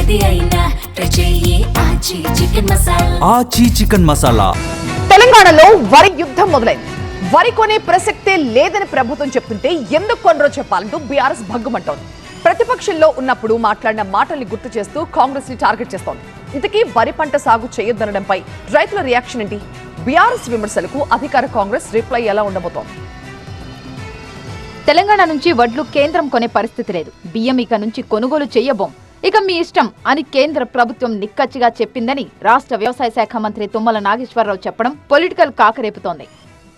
ఏది అయినా ట్రై చెయ్యి ఆచి చికెన్ మసాలా. ఆచి చికెన్ మసాలా. తెలంగాణలో వరి యుద్ధం మొదలైంది. వరి కొనే ప్రసక్తే లేదని ప్రభుత్వం చెప్తుంటే ఎందుకు కొనరో చెప్పాలంటూ బీఆర్ఎస్ భగ్గుమంటోంది. ప్రతిపక్షంలో ఉన్నప్పుడు మాట్లాడిన మాటల్ని గుర్తు చేస్తూ కాంగ్రెస్ ని టార్గెట్ చేస్తోంది. ఇంతకీ వరి పంట సాగు చేయొద్దనడంపై రైతుల రియాక్షన్ ఏంటి? బీఆర్ఎస్ విమర్శలకు అధికార కాంగ్రెస్ రిప్లై ఎలా ఉండబోతోంది? తెలంగాణ నుంచి వడ్లు కేంద్రం కొనే పరిస్థితి లేదు. బియ్యం ఇక నుంచి కొనుగోలు చేయబోం, ఇక మీ ఇష్టం అని కేంద్ర ప్రభుత్వం నిక్కచ్చిగా చెప్పిందని రాష్ట్ర వ్యవసాయ శాఖ మంత్రి తుమ్మల నాగేశ్వరరావు చెప్పడం పొలిటికల్ కాకరేపుతోంది.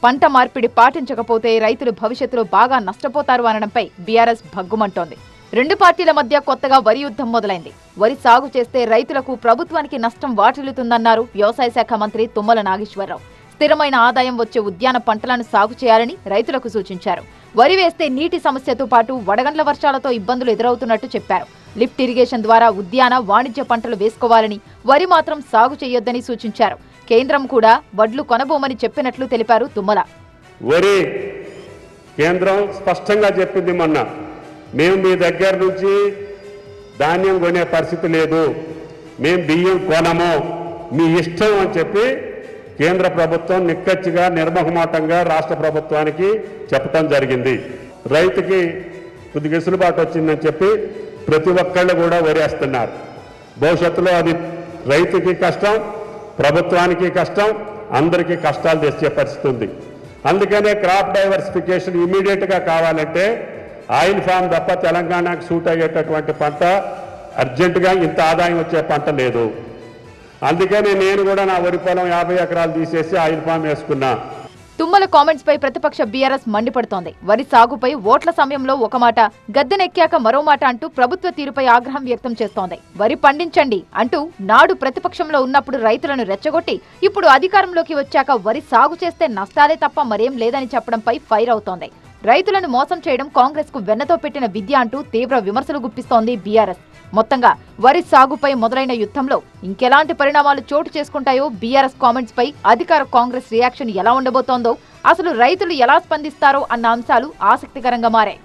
పంట మార్పిడి పాటించకపోతే రైతులు భవిష్యత్తులో బాగా నష్టపోతారు అనడంపై బీఆర్ఎస్ భగ్గుమంటోంది. రెండు పార్టీల మధ్య కొత్తగా వరి యుద్ధం మొదలైంది. వరి సాగు చేస్తే రైతులకు ప్రభుత్వానికి నష్టం వాటిల్లుతుందన్నారు వ్యవసాయ శాఖ మంత్రి తుమ్మల నాగేశ్వరరావు. స్థిరమైన ఆదాయం వచ్చే ఉద్యాన పంటలను సాగు చేయాలని రైతులకు సూచించారు. వరి వేస్తే నీటి సమస్యతో పాటు వడగండ్ల వర్షాలతో ఇబ్బందులు ఎదురవుతున్నట్టు చెప్పారు. లిఫ్ట్ ఇరిగేషన్ ద్వారా ఉద్యాన వాణిజ్య పంటలు వేసుకోవాలని, వరి మాత్రం సాగు చేయొద్దని సూచించారు. కేంద్రం కూడా వడ్లు కొనబోమని చెప్పినట్లు తెలిపారు తుమ్మల. వరి కేంద్రం స్పష్టంగా చెప్పింది మొన్న, మేము మీ దగ్గర నుంచి ధాన్యం కొనే పరిస్థితి లేదు, మేము బియ్యం కొనము, మీ ఇష్టం అని చెప్పి కేంద్ర ప్రభుత్వం నిక్కచ్చిగా నిర్మహమాటంగా రాష్ట్ర ప్రభుత్వానికి చెప్పడం జరిగింది. రైతుకి కొద్దిగా వెసులుబాటు వచ్చిందని చెప్పి ప్రతి ఒక్కళ్ళు కూడా వరేస్తున్నారు. భవిష్యత్తులో అది రైతుకి కష్టం, ప్రభుత్వానికి కష్టం, అందరికీ కష్టాలు తెచ్చే పరిస్థితి ఉంది. అందుకనే క్రాప్ డైవర్సిఫికేషన్ ఇమీడియట్గా కావాలంటే ఆయిల్ ఫామ్ తప్ప తెలంగాణకు సూట్ అయ్యేటటువంటి పంట అర్జెంటుగా ఇంత ఆదాయం వచ్చే పంట లేదు. అందుకనే నేను కూడా నా వరి పొలం 50 ఎకరాలు తీసేసి ఆయిల్ ఫామ్ వేసుకున్నా. తుమ్మల కామెంట్స్ పై ప్రతిపక్ష బీఆర్ఎస్ మండిపడుతోంది. వరి సాగుపై ఓట్ల సమయంలో ఒక మాట, గద్దెనెక్కాక మరో మాట అంటూ ప్రభుత్వ తీరుపై ఆగ్రహం వ్యక్తం చేస్తోంది. వరి పండించండి అంటూ నాడు ప్రతిపక్షంలో ఉన్నప్పుడు రైతులను రెచ్చగొట్టి ఇప్పుడు అధికారంలోకి వచ్చాక వరి సాగు చేస్తే నష్టాలే తప్ప మరేం లేదని చెప్పడంపై ఫైర్ అవుతోంది. రైతులను మోసం చేయడం కాంగ్రెస్ కు వెన్నతో పెట్టిన విద్య అంటూ తీవ్ర విమర్శలు గుప్పిస్తోంది బీఆర్ఎస్. మొత్తంగా వరి సాగుపై మొదలైన యుద్ధంలో ఇంకెలాంటి పరిణామాలు చోటు చేసుకుంటాయో, బీఆర్ఎస్ కామెంట్స్ పై అధికార కాంగ్రెస్ రియాక్షన్ ఎలా ఉండబోతోందో, అసలు రైతులు ఎలా స్పందిస్తారో అన్న అంశాలు ఆసక్తికరంగా మారాయి.